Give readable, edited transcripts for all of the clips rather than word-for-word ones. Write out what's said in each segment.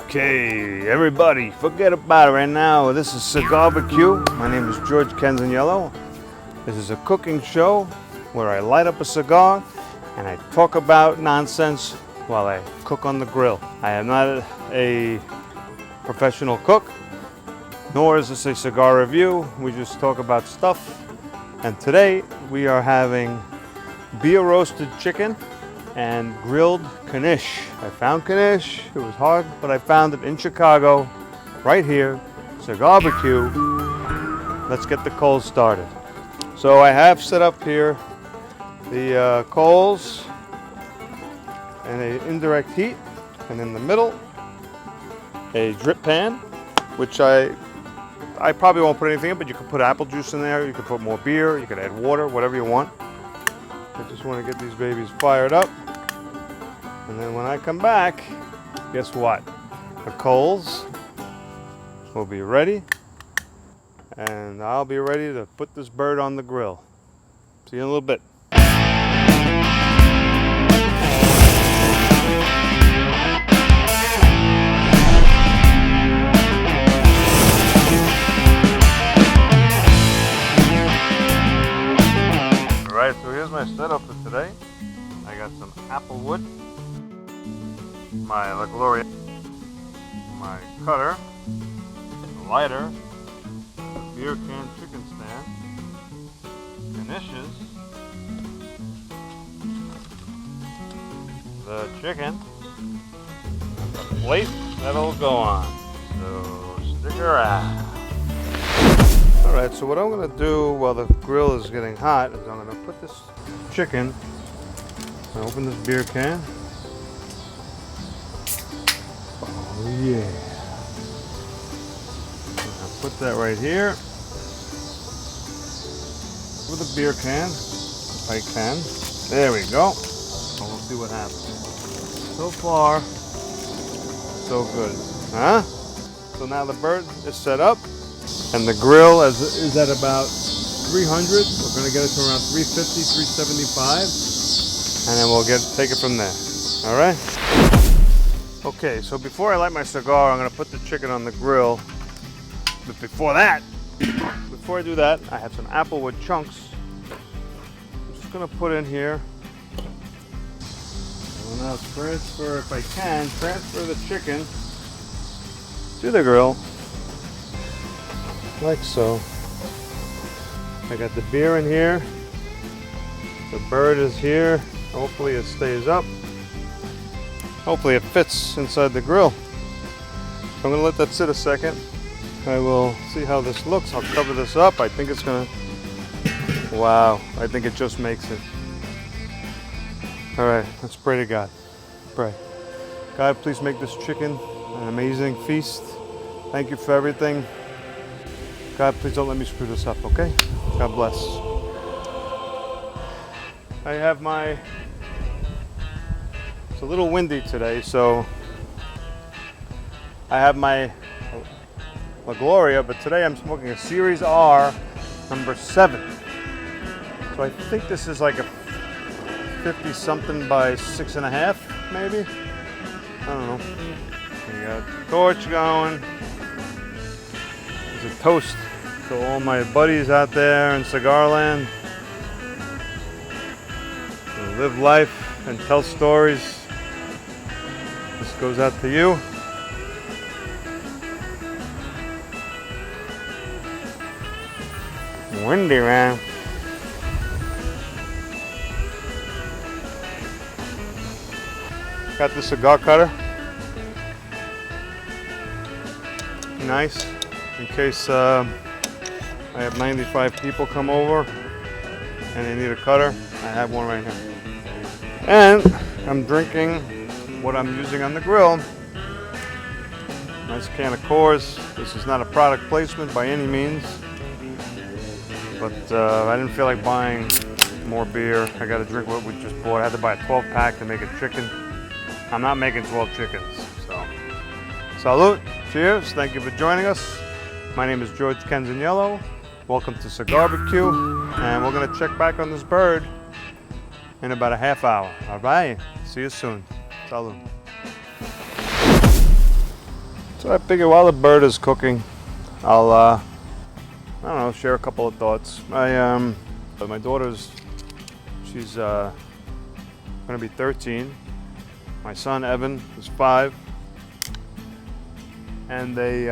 Okay, everybody, forget about it right now. This is CIGAR-B-Q. My name is George Kenzaniello. This is a cooking show where I light up a cigar and I talk about nonsense while I cook on the grill. I am not a professional cook, nor is this a cigar review. We just talk about stuff. And today we are having beer roasted chicken and grilled knish. I found knish. It was hard, but I found it in Chicago, right here, CIGAR-B-Q. Let's get the coals started. So I have set up here the coals and an indirect heat, and in the middle, a drip pan, which I probably won't put anything in, but you can put apple juice in there, you can put more beer, you can add water, whatever you want. I just want to get these babies fired up. And then when I come back, guess what? The coals will be ready, and I'll be ready to put this bird on the grill. See you in a little bit. Alright, so here's my setup for today. I got some apple wood, my La Gloria, my cutter, a lighter, a beer can chicken stand, knishes, the chicken, the plate that'll go on. So stick around. Alright, so what I'm going to do while the grill is getting hot is I'm going to put this chicken, and open this beer can. Oh yeah. I'll put that right here with a beer can, if I can. There we go. And we'll see what happens. So far, so good. Huh? So now the bird is set up, and the grill is at about 300. We're going to get it to around 350, 375, and then we'll take it from there. All right? Okay, so before I light my cigar, I'm going to put the chicken on the grill. But before I do that, I have some applewood chunks. I'm just going to put in here. And now transfer, if I can, transfer the chicken to the grill. Like so. I got the beer in here. The bird is here. Hopefully it stays up. Hopefully it fits inside the grill. I'm going to let that sit a second. I will see how this looks. I'll cover this up. I think it's going to... Wow. I think it just makes it. Alright, let's pray to God. Pray. God, please make this chicken an amazing feast. Thank you for everything. God, please don't let me screw this up, okay? God bless. I have my... It's a little windy today, so I have my La Gloria, but today I'm smoking a Series R number 7. So I think this is like a 50 something by 6.5, maybe? I don't know. We got the torch going. There's a toast to all my buddies out there in cigar land. Live life and tell stories. This goes out to you. Windy, man. Got the cigar cutter. Nice. In case I have 95 people come over and they need a cutter, I have one right here. And I'm drinking what I'm using on the grill. Nice can of Coors. This is not a product placement by any means, but I didn't feel like buying more beer. I got to drink what we just bought. I had to buy a 12-pack to make a chicken. I'm not making 12 chickens, so salute, cheers, thank you for joining us. My name is George Kenzaniello. Welcome to CIGAR-B-Q, and we're gonna check back on this bird in about a half hour. All right, see you soon. Salud. So I figure while the bird is cooking, I'll I don't know, share a couple of thoughts. My daughter's, she's gonna be 13. My son Evan is 5, and they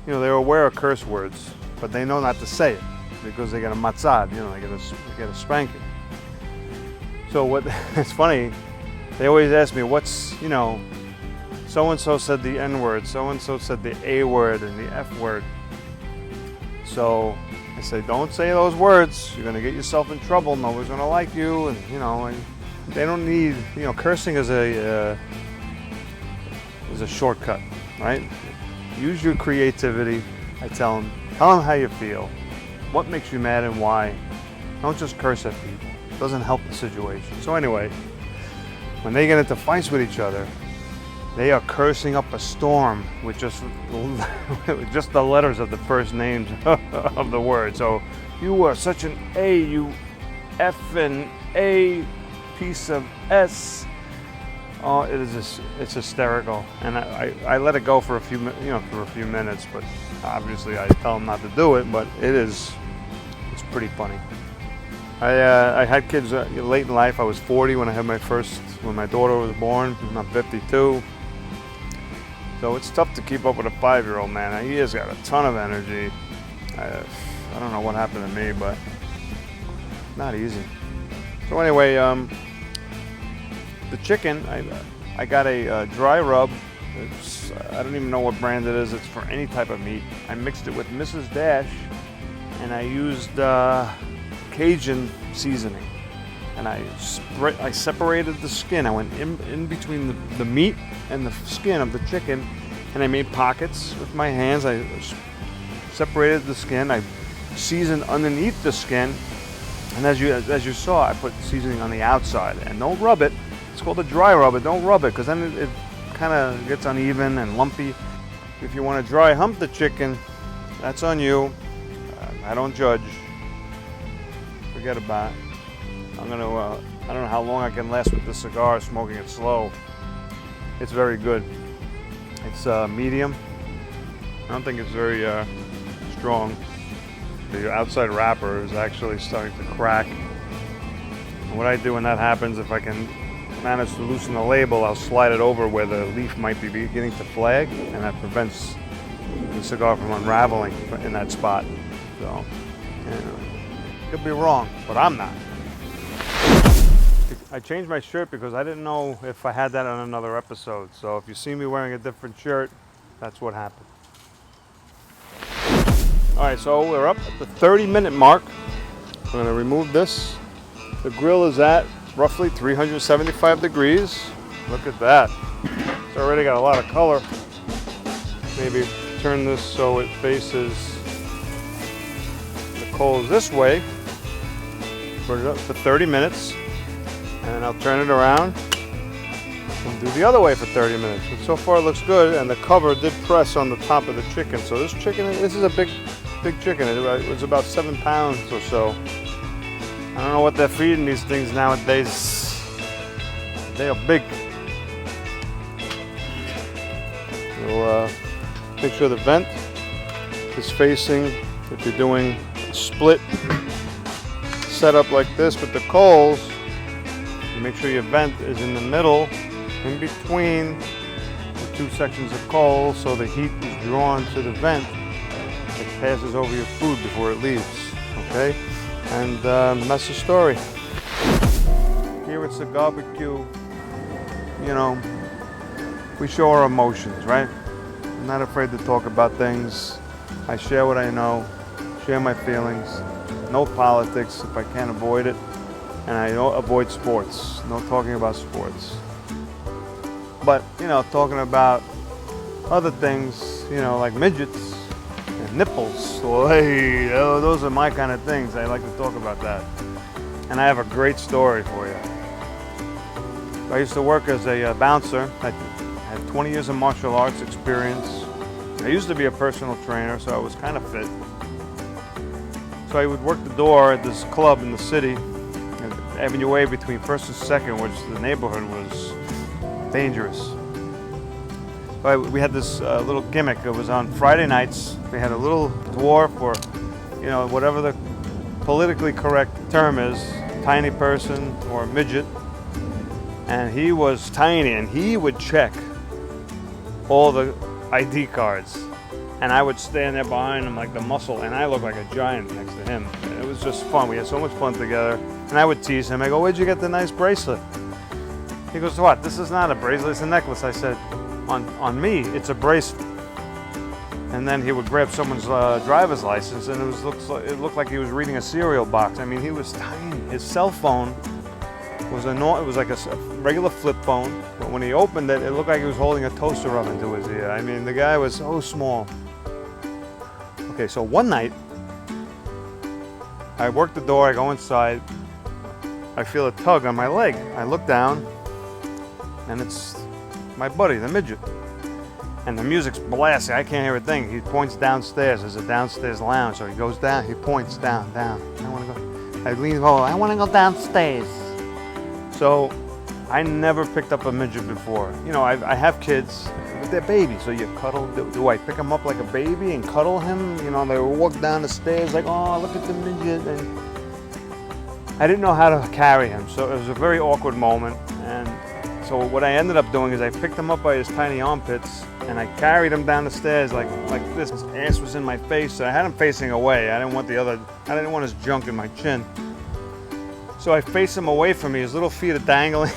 they're aware of curse words, but they know not to say it because they get a matzad, they get a spanking. So what? It's funny. They always ask me, what's, so and so said the N word, so and so said the A word and the F word. So I say, don't say those words. You're gonna get yourself in trouble. Nobody's gonna like you, and they don't need, cursing is a shortcut, right? Use your creativity. I tell them how you feel, what makes you mad and why. Don't just curse at people. It doesn't help the situation. So anyway, when they get into fights with each other, they are cursing up a storm with just the letters of the first names of the word. So, you are such an A, you effing A piece of S. Oh, it's hysterical. And I let it go for a few minutes, but obviously I tell them not to do it, but it's pretty funny. I had kids late in life. I was 40 when I had when my daughter was born. I'm 52. So it's tough to keep up with a 5-year-old, man. He has got a ton of energy. I don't know what happened to me, but not easy. So anyway, the chicken, I got a dry rub. I don't even know what brand it is. It's for any type of meat. I mixed it with Mrs. Dash, and I used Cajun seasoning. And I separated the skin. I went in between the meat and the skin of the chicken, and I made pockets with my hands. I separated the skin. I seasoned underneath the skin, and as you saw, I put seasoning on the outside. And don't rub it. It's called a dry rub. Don't rub it, because then it kind of gets uneven and lumpy. If you want to dry hump the chicken, that's on you. I don't judge. Forget about it. I don't know how long I can last with this cigar, smoking it slow. It's very good. It's medium. I don't think it's very strong. The outside wrapper is actually starting to crack. And what I do when that happens, if I can manage to loosen the label, I'll slide it over where the leaf might be beginning to flag, and that prevents the cigar from unraveling in that spot. So, could be wrong, but I'm not. I changed my shirt because I didn't know if I had that on another episode. So if you see me wearing a different shirt, that's what happened. All right, so we're up at the 30-minute mark. I'm going to remove this. The grill is at roughly 375 degrees. Look at that. It's already got a lot of color. Maybe turn this so it faces the coals this way. Put it up for 30 minutes. And I'll turn it around and do the other way for 30 minutes. And so far it looks good, and the cover did press on the top of the chicken. So this is a big chicken. It was about 7 pounds or so. I don't know what they're feeding these things nowadays. They are big. We'll make sure the vent is facing, if you're doing a split setup like this with the coals, make sure your vent is in the middle, in between the two sections of coal, so the heat is drawn to the vent. It passes over your food before it leaves, okay? And that's the story. Here at CIGAR-B-Q, we show our emotions, right? I'm not afraid to talk about things. I share what I know, share my feelings. No politics if I can't avoid it. And I don't avoid sports, no talking about sports. But, talking about other things, like midgets and nipples. Well, hey, those are my kind of things. I like to talk about that. And I have a great story for you. I used to work as a bouncer. I had 20 years of martial arts experience. I used to be a personal trainer, so I was kind of fit. So I would work the door at this club in the city, Avenue A between 1st and 2nd, which the neighborhood was dangerous. we had this little gimmick. It was on Friday nights. We had a little dwarf, or you know, whatever the politically correct term is, tiny person or midget, and he was tiny, and he would check all the ID cards, and I would stand there behind him like the muscle, and I looked like a giant next to him. It was just fun. We had so much fun together, and I would tease him. I go, "Where'd you get the nice bracelet?" He goes, "What? This is not a bracelet, it's a necklace." I said, on me, it's a bracelet. And then he would grab someone's driver's license, and it looked like he was reading a cereal box. I mean, he was tiny. His cell phone was it was like a regular flip phone, but when he opened it, it looked like he was holding a toaster oven to his ear. I mean, the guy was so small. Okay, so one night, I work the door, I go inside, I feel a tug on my leg. I look down, and it's my buddy, the midget. And the music's blasting, I can't hear a thing. He points downstairs, there's a downstairs lounge, so he goes down, he points down. I wanna go, I lean over, I wanna go downstairs. So, I never picked up a midget before. You know, I have kids, but they're babies, so you cuddle. Do I pick them up like a baby and cuddle him? You know, they walk down the stairs like, oh, look at the midget. And I didn't know how to carry him, so it was a very awkward moment. And so what I ended up doing is I picked him up by his tiny armpits, and I carried him down the stairs like this. His ass was in my face, so I had him facing away. I didn't want his junk in my chin. So I face him away from me, his little feet are dangling.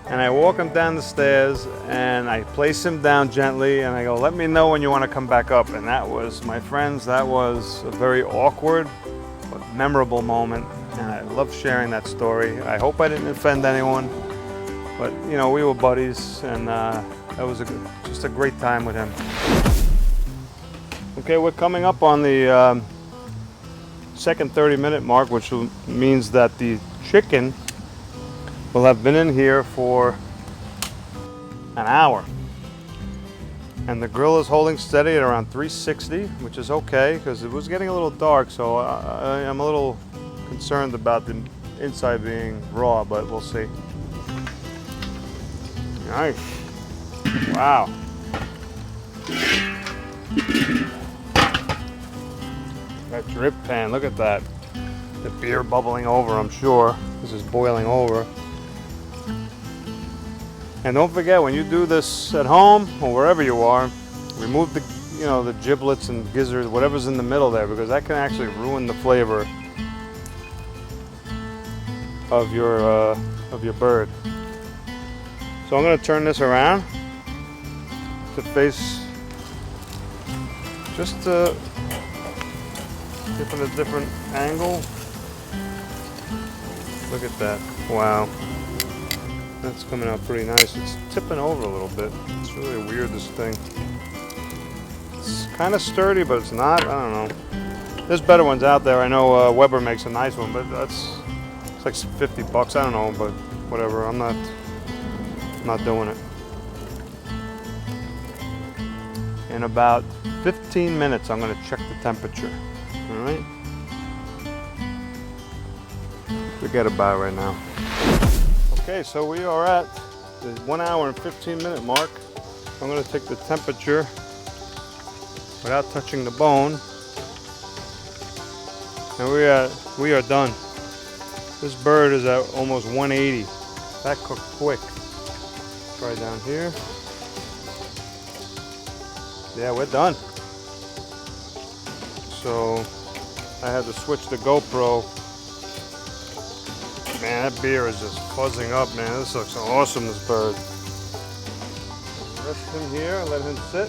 And I walk him down the stairs, and I place him down gently, and I go, "Let me know when you want to come back up." And that was, my friends, that was a very awkward but memorable moment, and I love sharing that story. I hope I didn't offend anyone, but you know, we were buddies, and that was just a great time with him. Okay, we're coming up on the second 30-minute mark, which means that the chicken will have been in here for an hour. And the grill is holding steady at around 360, which is okay, because it was getting a little dark, so I'm a little concerned about the inside being raw, but we'll see. Nice. Wow. That drip pan, look at that. The beer bubbling over, I'm sure. This is boiling over. And don't forget, when you do this at home or wherever you are, remove the giblets and gizzards, whatever's in the middle there, because that can actually ruin the flavor of your bird. So I'm going to turn this around to face just to dip in a different angle. Look at that. Wow. That's coming out pretty nice. It's tipping over a little bit. It's really weird, this thing. It's kind of sturdy, but it's not. I don't know. There's better ones out there. I know Weber makes a nice one, but it's like $50. I don't know, but whatever. I'm not doing it. In about 15 minutes, I'm going to check the temperature. All right? Forget about it right now. Okay, so we are at the 1 hour and 15-minute mark. I'm going to take the temperature without touching the bone, and we are done. This bird is at almost 180. That cooked quick. Try down here. Yeah, we're done. So I had to switch the GoPro. Man, that beer is just fuzzing up, man. This looks awesome, this bird. Rest him here, let him sit.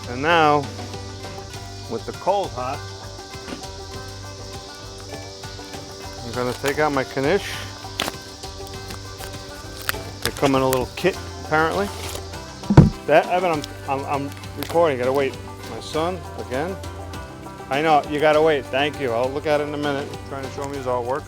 And now, with the cold hot, I'm gonna take out my Knish. They come in a little kit, apparently. Evan, I'm recording, gotta wait. My son, again. I know, you gotta wait, thank you. I'll look at it in a minute. He's trying to show me his artwork.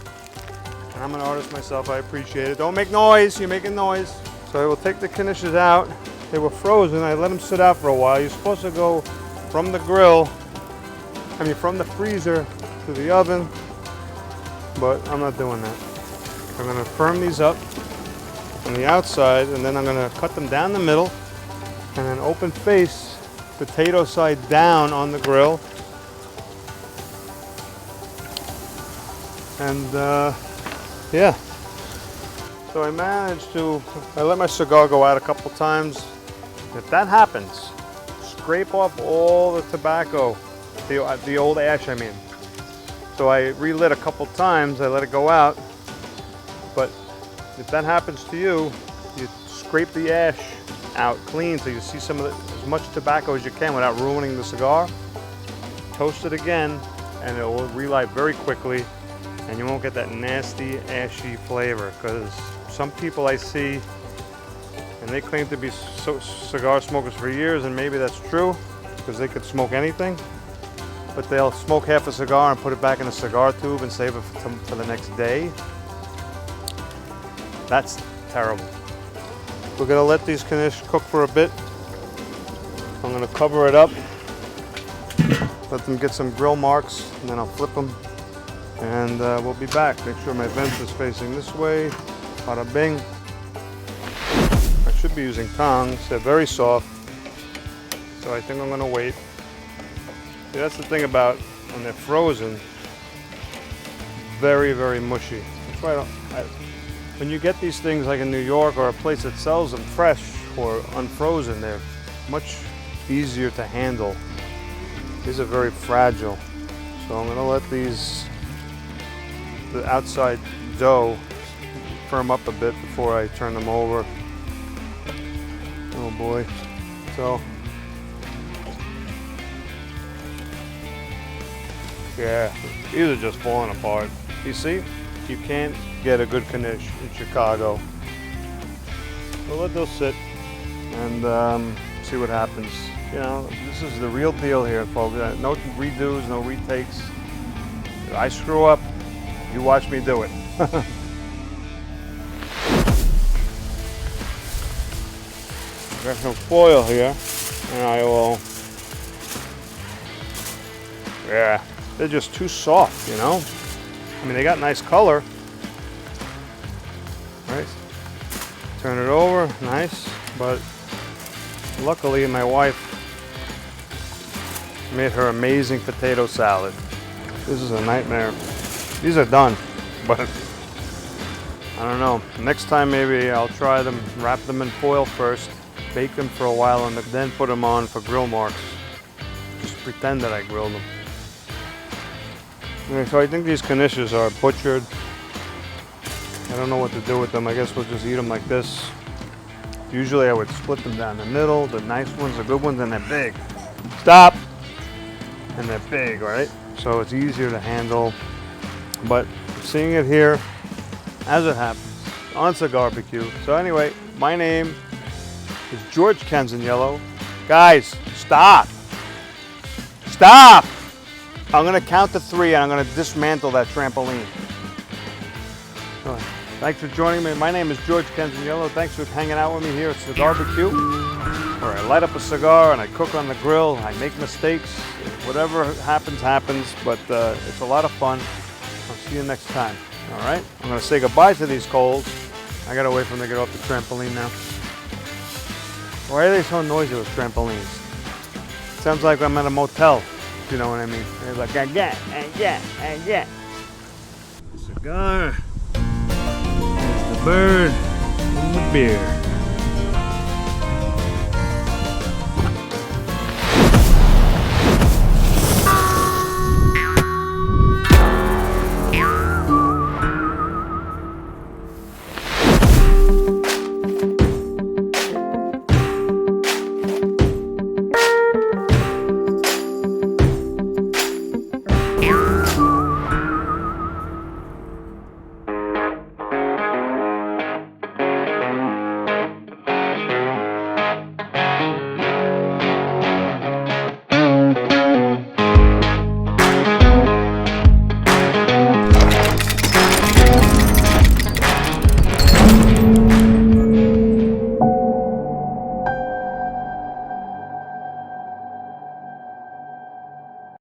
And I'm an artist myself, I appreciate it. Don't make noise, you're making noise. So I will take the Knishes out. They were frozen, I let them sit out for a while. You're supposed to go from the grill, from the freezer to the oven, but I'm not doing that. I'm gonna firm these up on the outside, and then I'm going to cut them down the middle and then open face, potato side down on the grill. And yeah, so I let my cigar go out a couple times. If that happens, scrape off all the tobacco, the old ash I mean. So I relit a couple times, I let it go out. But if that happens to you, you scrape the ash out clean so you see some of as much tobacco as you can without ruining the cigar. Toast it again and it will relight very quickly, and you won't get that nasty ashy flavor, because some people I see, and they claim to be cigar smokers for years, and maybe that's true because they could smoke anything, but they'll smoke half a cigar and put it back in a cigar tube and save it for the next day. That's terrible. We're gonna let these knish cook for a bit. I'm gonna cover it up, let them get some grill marks, and then I'll flip them, and we'll be back. Make sure my vent is facing this way. Bada bing. I should be using tongs. They're very soft, so I think I'm gonna wait. See, that's the thing about when they're frozen, very, very mushy. That's why when you get these things like in New York or a place that sells them fresh or unfrozen, they're much easier to handle. These are very fragile. So I'm gonna let the outside dough firm up a bit before I turn them over. Oh boy. So, yeah, these are just falling apart. You see, you can't get a good knish in Chicago. So let those sit and see what happens. You know, this is the real deal here, folks. No redos, no retakes. If I screw up, you watch me do it. Got some foil here, and I will. Yeah, they're just too soft, you know. I mean, they got nice color. Right? Turn it over, nice. But luckily, my wife made her amazing potato salad. This is a nightmare. These are done, but I don't know. Next time maybe I'll try them, wrap them in foil first, bake them for a while, and then put them on for grill marks. Just pretend that I grilled them. Okay, so I think these knishes are butchered. I don't know what to do with them. I guess we'll just eat them like this. Usually I would split them down the middle. The nice ones, the good ones, and they're big. Stop! And they're big, right? So it's easier to handle. But seeing it here, as it happens, on CIGAR-B-Q. So anyway, my name is George Canzaniello. Guys, stop! Stop! I'm gonna count to 3 and I'm gonna dismantle that trampoline. So, thanks for joining me. My name is George Canzaniello. Thanks for hanging out with me here at CIGAR-B-Q, where I light up a cigar and I cook on the grill. I make mistakes. Whatever happens, happens, but it's a lot of fun. I'll see you next time. All right? I'm gonna say goodbye to these coals. I gotta wait for them to get off the trampoline now. Why are they so noisy with trampolines? Sounds like I'm at a motel, if you know what I mean. They're like, yeah. Cigar, there's the bird, and the beer.